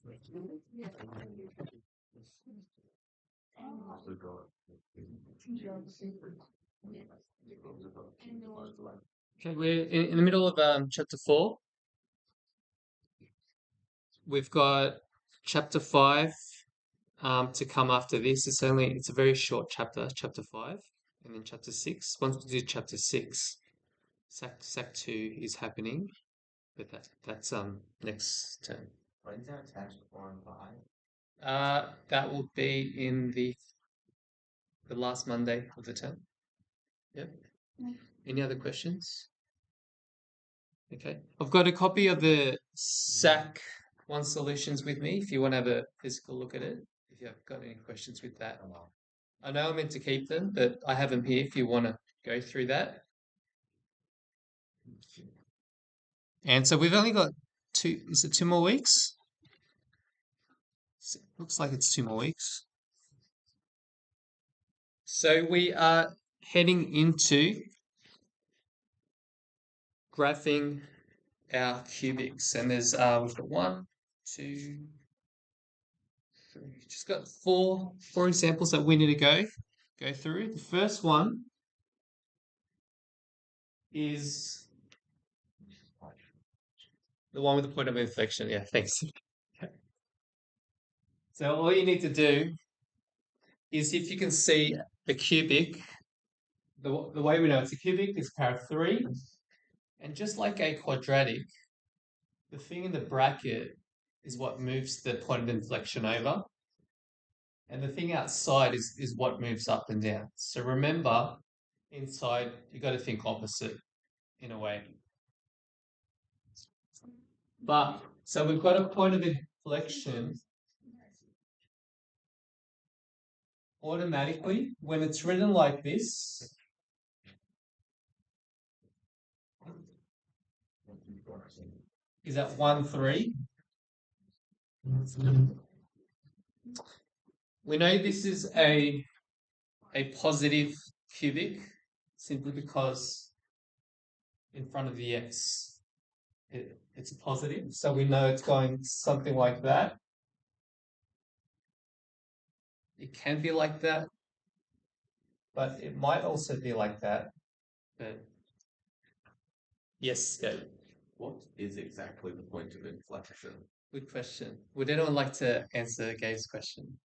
Okay, we're in the middle of chapter 4. We've got chapter 5 to come after this. It's a very short chapter, chapter 5, and then chapter 6. Once we do chapter 6, Sac 2 is happening, but that's next term. When's our test 4 and 5? That will be in the last Monday of the term. Yep. Any other questions? Okay. I've got a copy of the SAC 1 solutions with me if you want to have a physical look at it, if you've got any questions with that. I know I'm meant to keep them, but I have them here if you want to go through that. And so we've only got 2 more weeks? Looks like it's 2 more weeks. So we are heading into graphing our cubics, and there's we've got 1, 2, 3. Just got four examples that we need to go through. The first one is the one with the point of inflection. Yeah, thanks. So all you need to do is, if you can see the cubic, the way we know it's a cubic is power of 3, and just like a quadratic, the thing in the bracket is what moves the point of inflection over, and the thing outside is what moves up and down. So remember, inside you got to think opposite in a way. But so we've got a point of inflection automatically when it's written like this. Is at 1, 3. We know this is a positive cubic simply because in front of the x it's a positive, so we know it's going something like that. It can be like that, but it might also be like that. But yes, Gabe. What is exactly the point of inflection? Good question. Would anyone like to answer Gabe's question?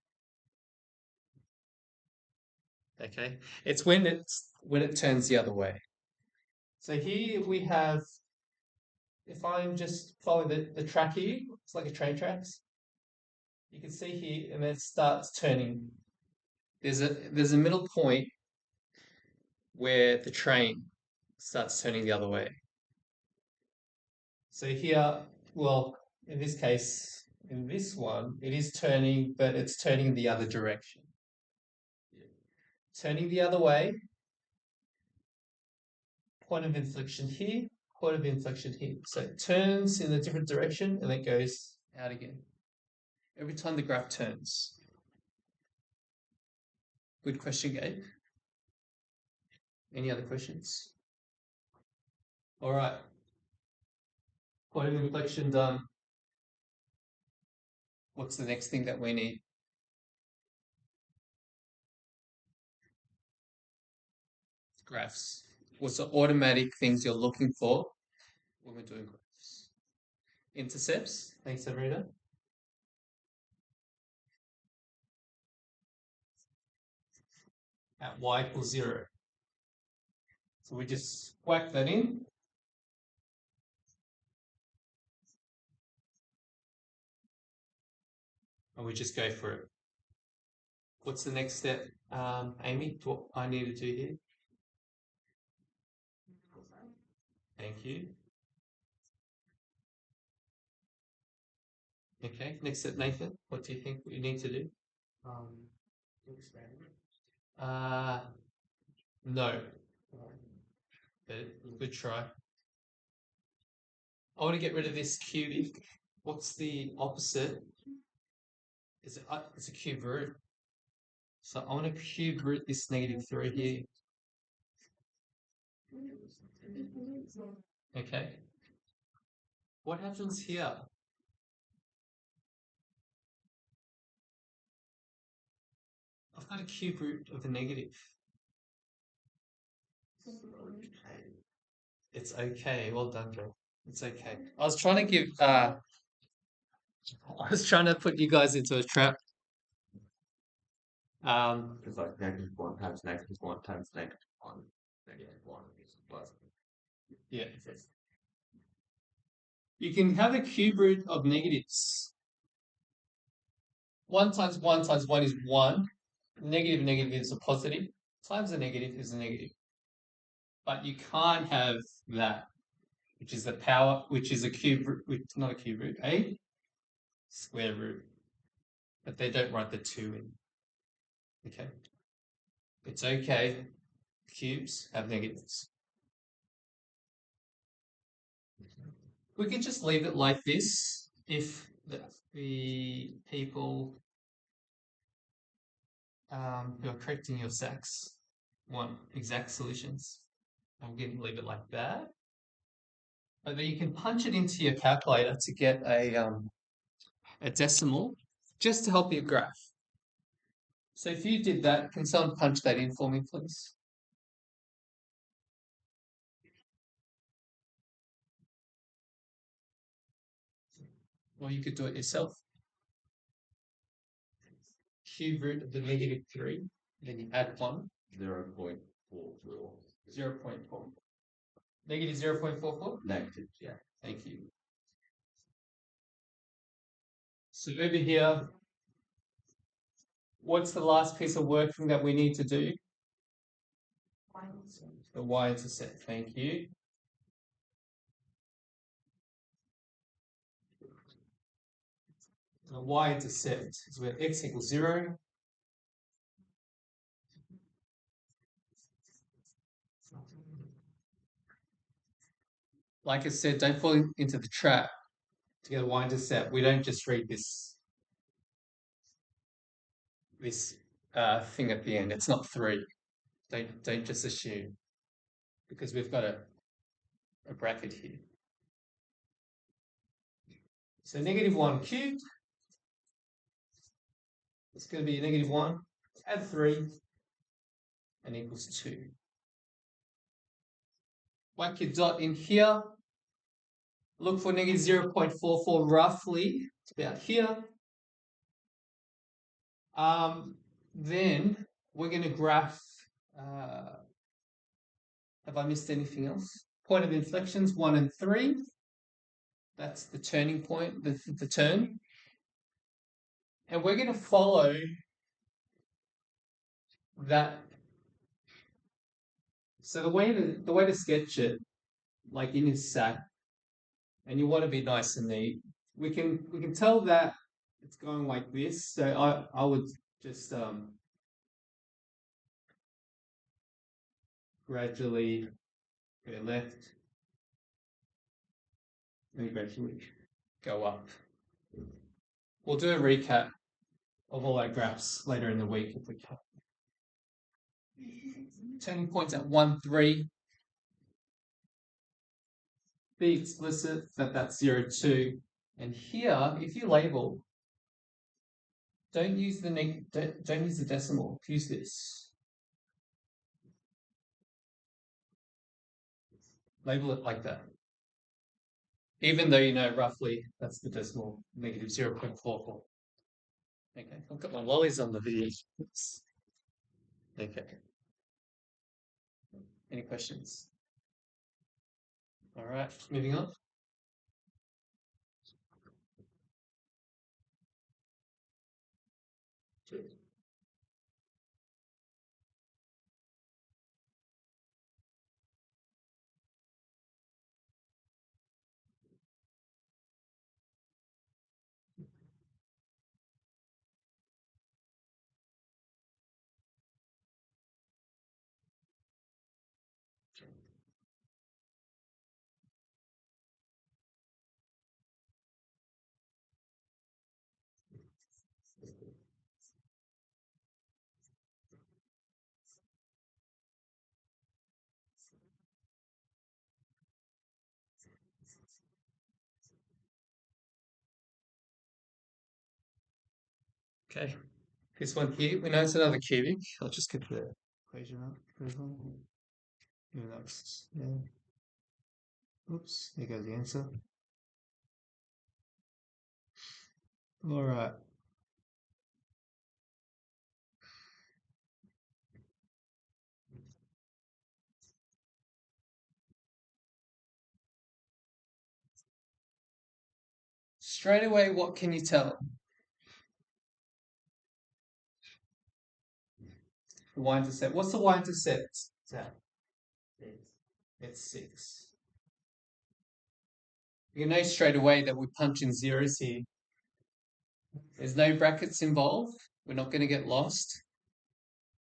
Okay, it's when it turns the other way. So here we have, if I'm just following the track here, it's like a train tracks. You can see here, and then it starts turning. There's a middle point where the train starts turning the other way. So here, well, in this case, in this one, it is turning, but it's turning the other direction. Turning the other way, point of inflection here, point of inflection here. So it turns in a different direction and then goes out again. Every time the graph turns. Good question, Gabe. Any other questions? All right. Point of inflection done. What's the next thing that we need? Graphs. What's the automatic things you're looking for when we're doing graphs? Intercepts. Thanks, Amrita. At y equals 0. So we just whack that in. And we just go for it. What's the next step, Amy? What I need to do here? Thank you. Okay, next step, Nathan. What do you think you need to do? No. But good try. I want to get rid of this cubic. What's the opposite? It's a cube root. So I want to cube root this -3 here. Okay. What happens here? I've got a cube root of a negative. It's okay. Well done, Joe. It's okay. I was trying to give. I was trying to put you guys into a trap. It's like -1 times -1 times -1. -1 is plus. Yeah. You can have a cube root of negatives. 1 times 1 times 1 is 1. Negative negative is a positive. Times a negative is a negative. But you can't have that, which is the power, which is a cube root, not a cube root, a square root. But they don't write the 2 in. Okay. It's okay. Cubes have negatives. We can just leave it like this if the people who are correcting your sacks want exact solutions. I'm going to leave it like that. But then you can punch it into your calculator to get a decimal just to help you graph. So if you did that, can someone punch that in for me, please? Or you could do it yourself. Cube root of the -3, then you add 1. 0.44. 0.4. Negative 0.44? Negative, yeah. Thank you. So over here, what's the last piece of working that we need to do? The y-intercept, thank you. The y-intercept is where x equals 0. Like I said, don't fall into the trap to get a y-intercept. We don't just read this thing at the end. It's not 3. Don't just assume, because we've got a bracket here. So -1 cubed, it's going to be -1, add 3, and equals 2. Whack your dot in here. Look for -0.44 roughly. It's about here. Then we're going to graph. Have I missed anything else? Point of inflections 1 and 3. That's the turning point, the turn. And we're going to follow that. So the way to sketch it, like in his sack, and you want to be nice and neat, we can tell that it's going like this. So I would just gradually go left and gradually go up. We'll do a recap of all our graphs later in the week if we can. Turning points at 1, 3. Be explicit that that's 0, 2. And here, if you label, don't use the don't use the decimal. Use this. Label it like that. Even though you know roughly that's the decimal, -0.44. Okay, I've got my lollies on the video. Okay. Any questions? All right, moving on. Okay. This one here, we know it's another cubic. I'll just get the equation up. Yeah, that's, yeah. Oops, there goes the answer. All right. Straight away, what can you tell? The y-intercept. What's the y-intercept? It's 6. You know straight away that we punch in zeros here. There's no brackets involved. We're not going to get lost.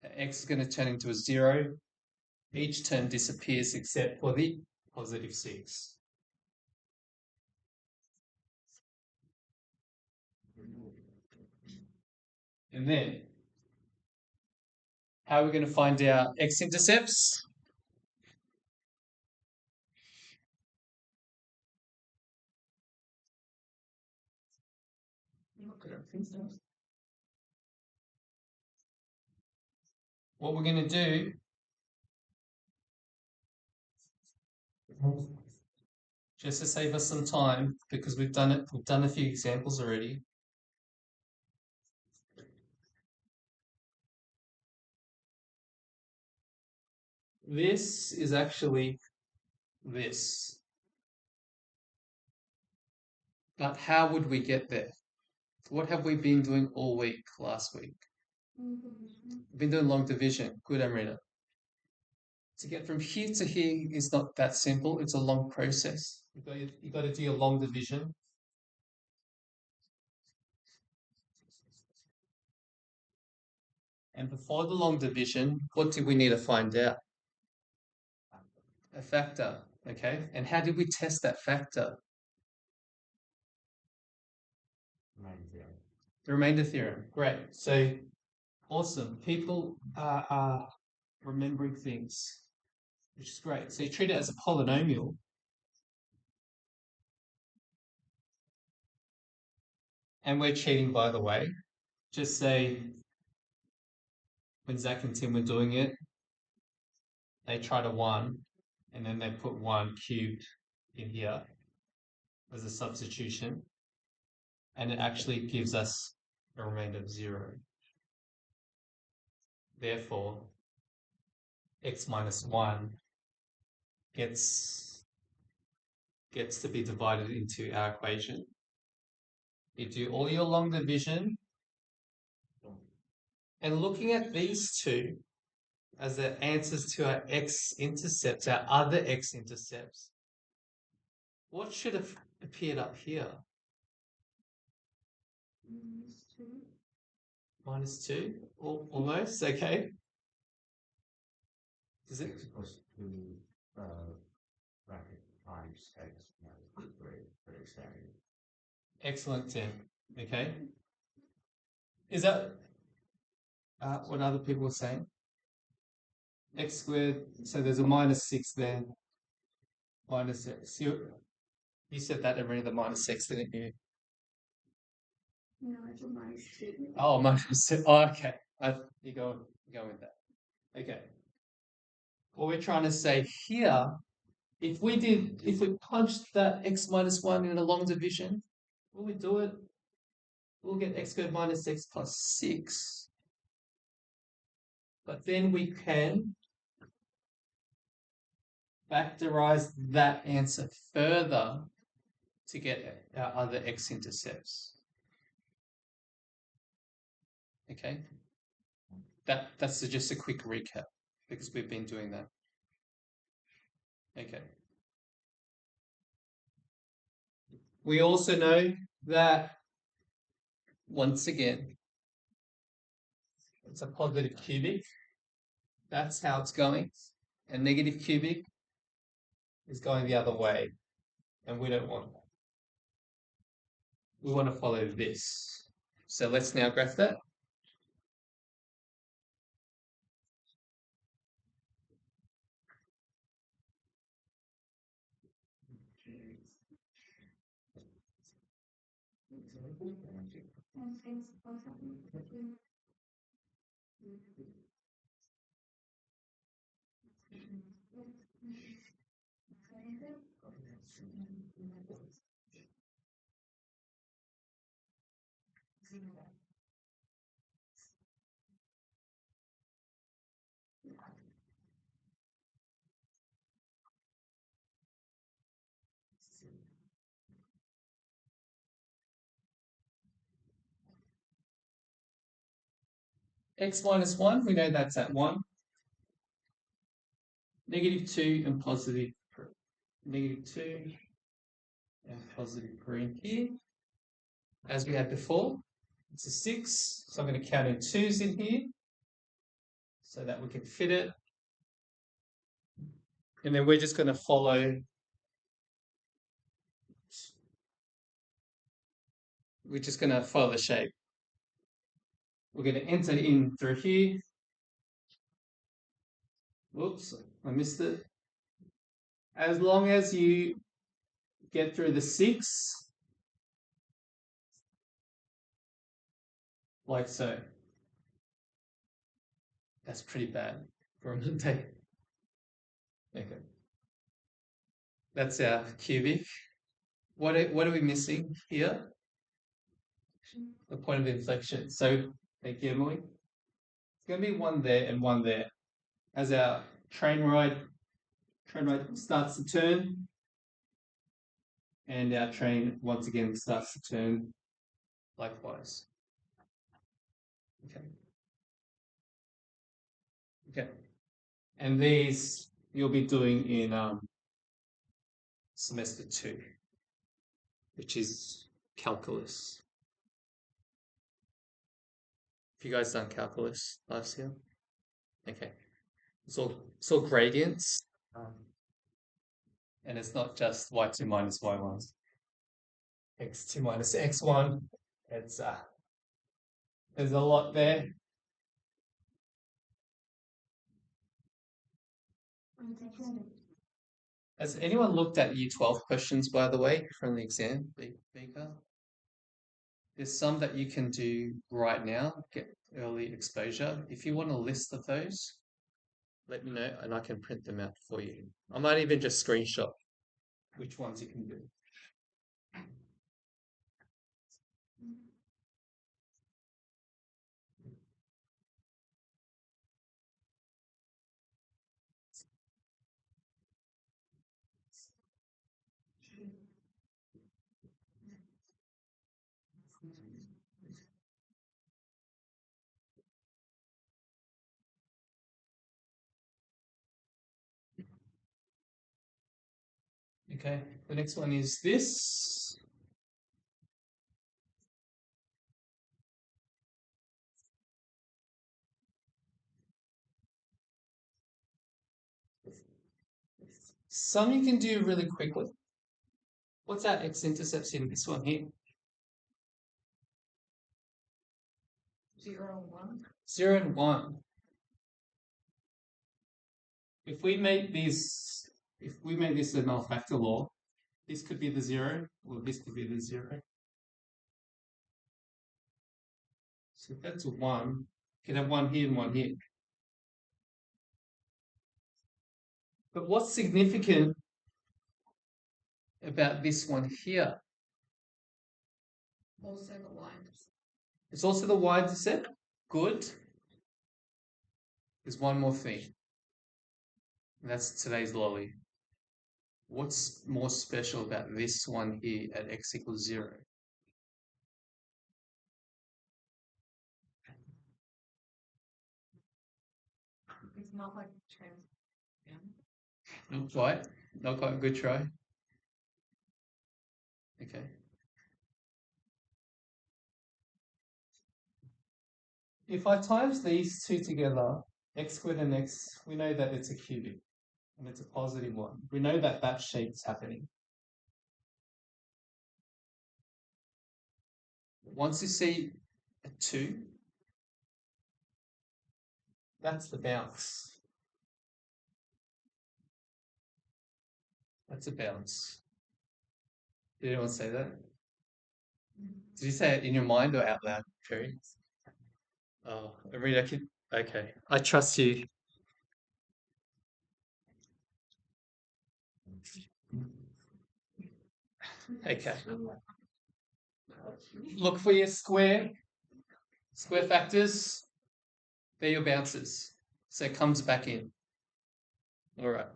X is going to turn into a 0. Each term disappears except for the positive 6. And then, how are we going to find our x-intercepts? What we're going to do, just to save us some time, because we've done a few examples already. This is actually this. But how would we get there? What have we been doing all week, last week? We've been doing long division. Good, Amrita. To get from here to here is not that simple. It's a long process. You've got to do your long division. And before the long division, what do we need to find out? A factor, okay? And how did we test that factor? The remainder theorem. Great. So, awesome. People are remembering things, which is great. So you treat it as a polynomial. And we're cheating, by the way. Just say, when Zach and Tim were doing it, they tried a 1, and then they put 1 cubed in here as a substitution, and it actually gives us a remainder of 0. Therefore, x minus 1 gets to be divided into our equation. You do all your long division, and looking at these two as the answers to our x-intercepts, our other x-intercepts, what should have appeared up here? Minus 2, almost, okay. Is it? Bracket times x minus 3. Excellent, Tim. Okay. Is that what other people were saying? X squared, so there's a minus 6 there. Minus x. You said that already, the minus 6, didn't you? No, it's a minus 2. Oh, minus 6. Oh, okay. You go with that. Okay. What we're trying to say here, if we punched that x minus 1 in a long division, will we do it? We'll get x squared minus x plus 6. But then we can factorize that answer further to get our other x-intercepts. Okay? That's just a quick recap, because we've been doing that. Okay. We also know that, once again, it's a positive cubic. That's how it's going. A negative cubic is going the other way, and we don't want that. We want to follow this. So let's now graph that. X minus 1, we know that's at 1. Negative 2 and positive 3. Negative 2 and positive 3 here. As we had before, it's a 6, so I'm going to count in 2's in here so that we can fit it. And then we're just going to follow, the shape. We're going to enter in through here. Whoops, I missed it. As long as you get through the 6, like so. That's pretty bad for a Monday. Okay. That's our cubic. What are we missing here? The point of inflection. So, thank you, Emily. It's going to be one there and one there. As our train ride starts to turn, and our train once again starts to turn likewise. Okay. Okay. And these you'll be doing in semester 2, which is calculus. Have you guys done calculus last year? Okay. It's all gradients. And it's not just y2 minus y1. x2 minus x1. It's there's a lot there. Has anyone looked at year 12 questions, by the way, from the exam, Vika? There's some that you can do right now, get early exposure. If you want a list of those, let me know and I can print them out for you. I might even just screenshot which ones you can do. Okay, the next one is this. Some you can do really quickly. What's our x-intercepts in this one here? 0, 1. 0 and 1. If we make this a null factor law, this could be the 0, or this could be the 0. So if that's a 1, you can have 1 here and 1 here. But what's significant about this one here? Also the y. It's also the y-intercept. Good. There's one more thing. And that's today's lolly. What's more special about this one here at x equals 0? It's not like trans. Not quite. Not quite. Good try. Okay. If I times these two together, x squared and x, we know that it's a cubic. And it's a positive one. We know that that shape's happening. Once you see a 2, that's the bounce. That's a bounce. Did anyone say that? Did you say it in your mind or out loud, Terry? Oh, Rita, okay. I trust you. Okay. Look for your square factors. They're your bounces. So it comes back in. All right.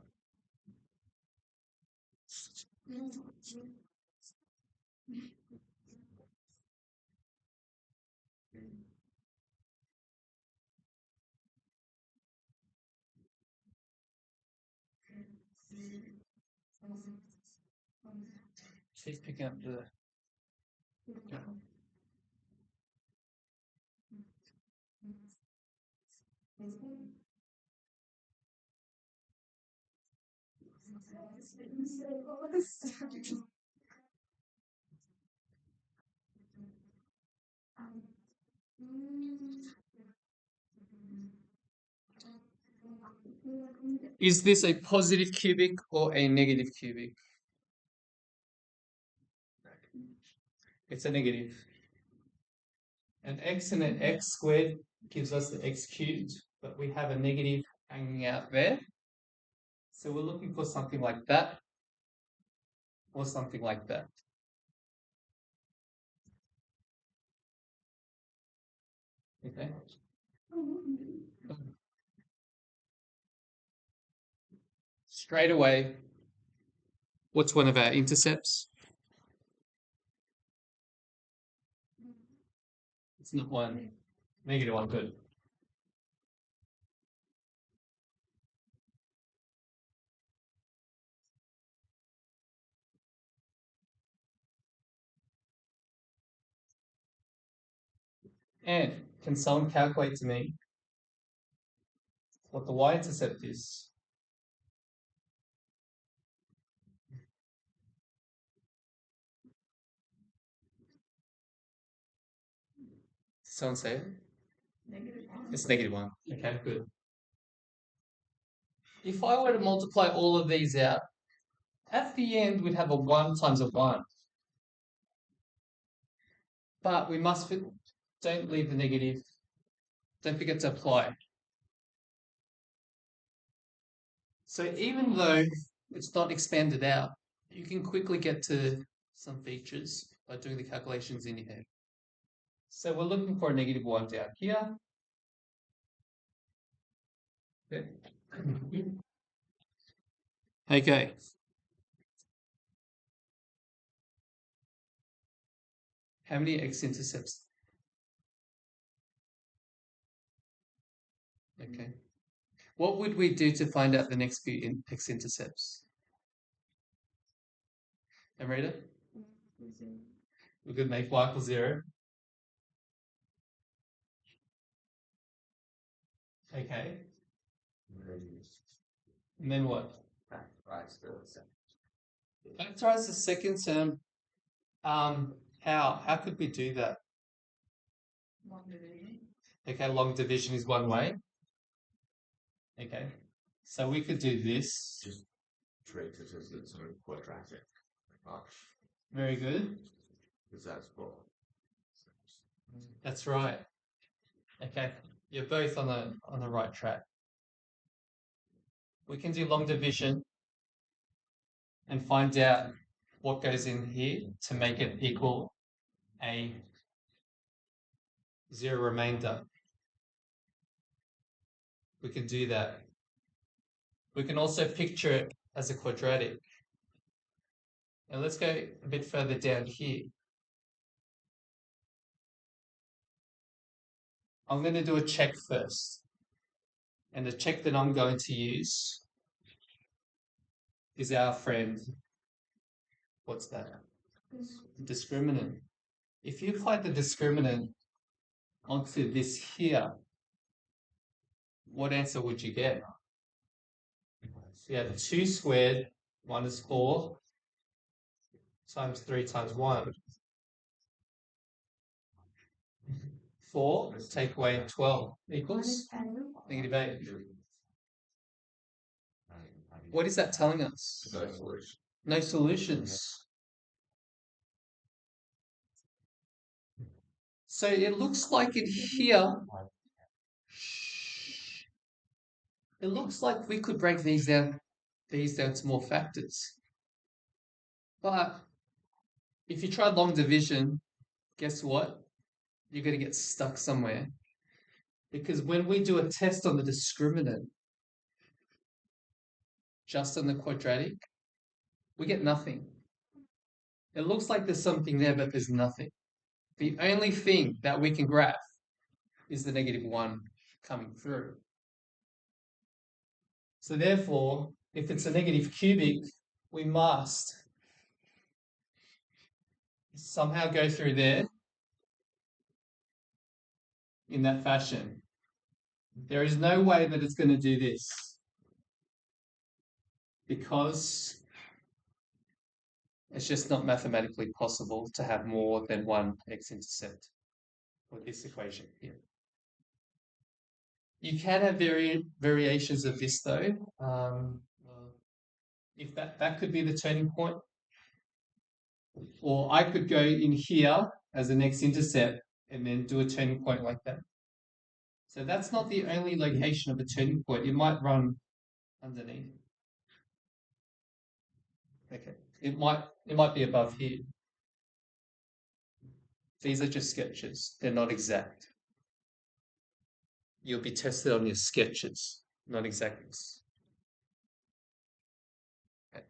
Keep picking up the. Is this a positive cubic or a negative cubic? It's a negative. An x and an x squared gives us the x cubed, but we have a negative hanging out there. So we're looking for something like that or something like that. Okay. Straight away, what's one of our intercepts? It's not one. Negative one, good. And can someone calculate to me what the y-intercept is? Someone say it? It's -1. Okay, good. If I were to multiply all of these out, at the end we'd have a 1 times a 1. But we must don't leave the negative. Don't forget to apply. So even though it's not expanded out, you can quickly get to some features by doing the calculations in your head. So we're looking for a -1 down here. Okay. How many x-intercepts? Okay. What would we do to find out the next few x-intercepts? Amrita? We could make y equals 0. Okay. And then what? Factorize the second term. How? How could we do that? Okay, long division is one way. Okay. So we could do this. Just treat it as a sort of quadratic. Very good. Because that's what. That's right. Okay. You're both on the right track. We can do long division and find out what goes in here to make it equal a 0 remainder. We can do that. We can also picture it as a quadratic. Now let's go a bit further down here. I'm going to do a check first. And the check that I'm going to use is our friend. What's that? Discriminant. If you apply the discriminant onto this here, what answer would you get? So you have 2 squared minus 4 times 3 times 1. 4 take away 12 equals -8. What is that telling us? No solution. No solutions. So it looks like in here, it looks like we could break these down to more factors. But if you try long division, guess what? You're going to get stuck somewhere. Because when we do a test on the discriminant, just on the quadratic, we get nothing. It looks like there's something there, but there's nothing. The only thing that we can graph is the -1 coming through. So therefore, if it's a negative cubic, we must somehow go through there in that fashion. There is no way that it's going to do this because it's just not mathematically possible to have more than one x-intercept with this equation here. You can have variations of this though. If that could be the turning point, or I could go in here as an x-intercept and then do a turning point like that. So that's not the only location of a turning point. It might run underneath. Okay, it might be above here. These are just sketches. They're not exact. You'll be tested on your sketches, not exactness. Okay.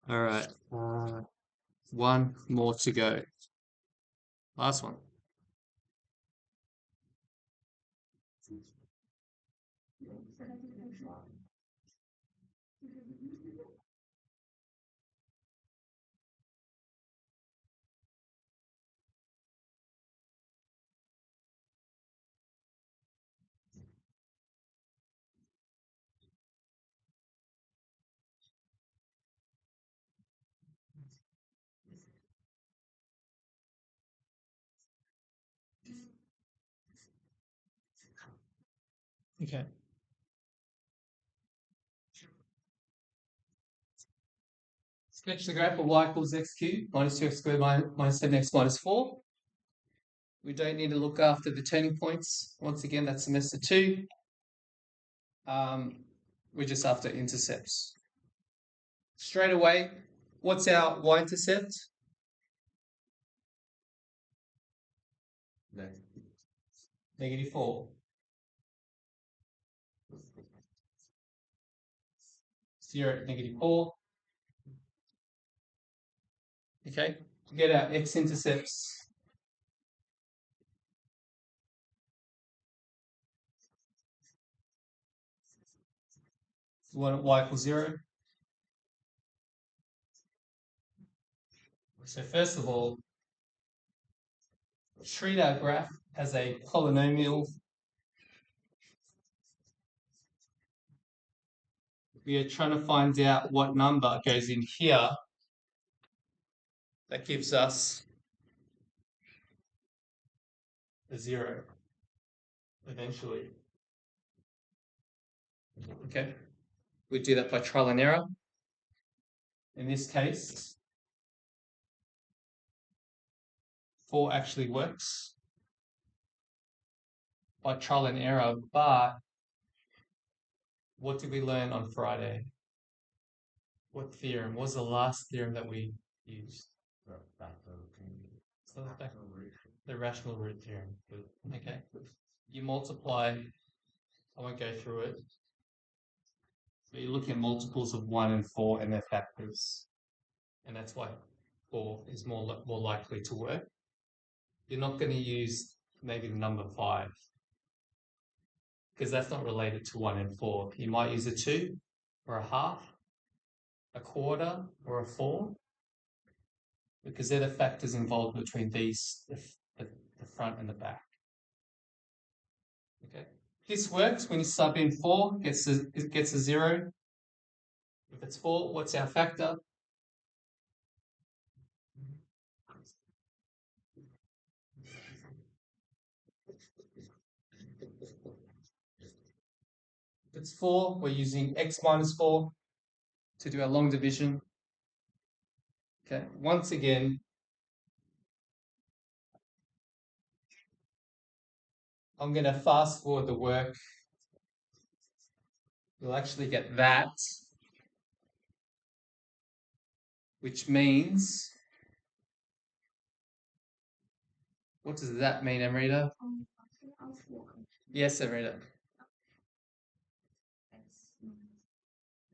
All right. One more to go. Last one. Okay. Sketch the graph of y equals x cubed minus 2x squared minus 7x minus 4. We don't need to look after the turning points. Once again, that's semester 2. We're just after intercepts. Straight away, what's our y-intercept? -4. 0, -4. Okay, to get our x-intercepts, we want y equals 0. So first of all, treat our graph as a polynomial. We are trying to find out what number goes in here that gives us a 0 eventually. Okay, we do that by trial and error. In this case, 4 actually works by trial and error, but what did we learn on Friday? What theorem? What was the last theorem that we used? So the rational root theorem. Okay. You multiply, I won't go through it, but you're looking at multiples of 1 and 4 and their factors. And that's why 4 is more likely to work. You're not going to use maybe the number 5 because that's not related to 1 and 4. You might use a 2 or a half, a quarter or a 4 because they're the factors involved between these, the front and the back. Okay, this works when you sub in 4, it gets a 0. If it's 4, what's our factor? If it's 4, we're using x minus 4 to do our long division. Okay, once again, I'm going to fast forward the work. You'll actually get that which means, what does that mean, Amrita? Yes, Amrita.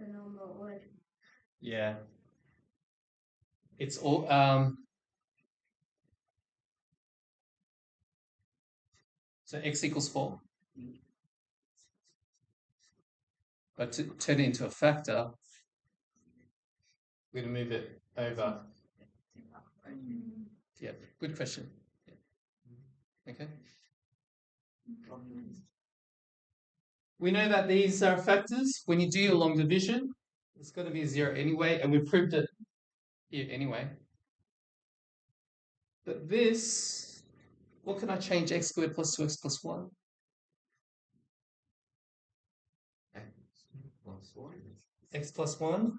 The normal word. Yeah. It's all so x equals 4. But to turn it into a factor, we're going to move it over. Yeah, good question. Yeah. Okay. We know that these are factors. When you do your long division, it's going to be 0 anyway, and we proved it here anyway. But this, what can I change x squared plus 2x plus 1? X plus 1,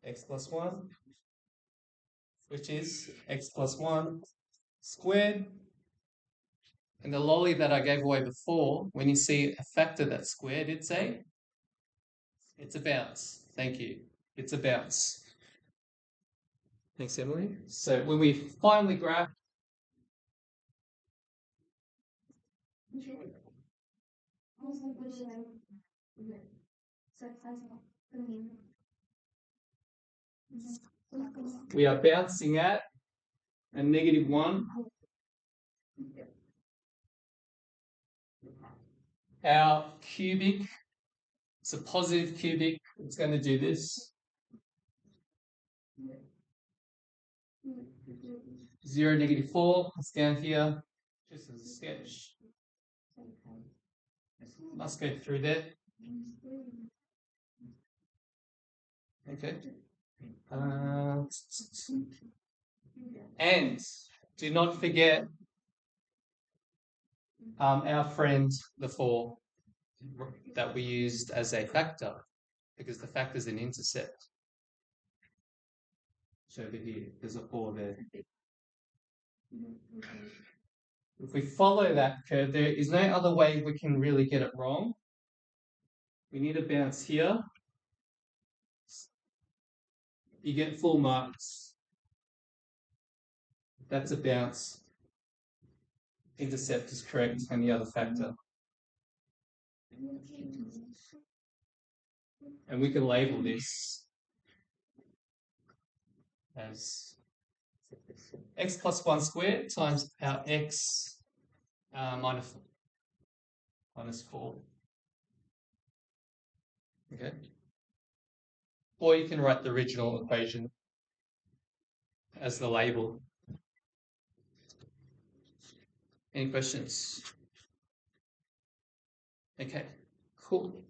x plus 1, which is x plus 1 squared. And the lolly that I gave away before, when you see a factor that's squared, it's a bounce. Thank you. It's a bounce. Thanks, Emily. So when we finally graph, we are bouncing at a -1. Our cubic, it's a positive cubic, it's going to do this. 0, -4, it's down here, just as a sketch. Must go through there. Okay. And do not forget our friend, the 4, that we used as a factor, because the factor is an intercept. So over here, there's a 4 there. If we follow that curve, there is no other way we can really get it wrong. We need a bounce here. You get full marks. That's a bounce. Intercept is correct, and the other factor. And we can label this as x plus 1 squared times our x minus 4. Okay. Or you can write the original equation as the label. Any questions? Okay, cool.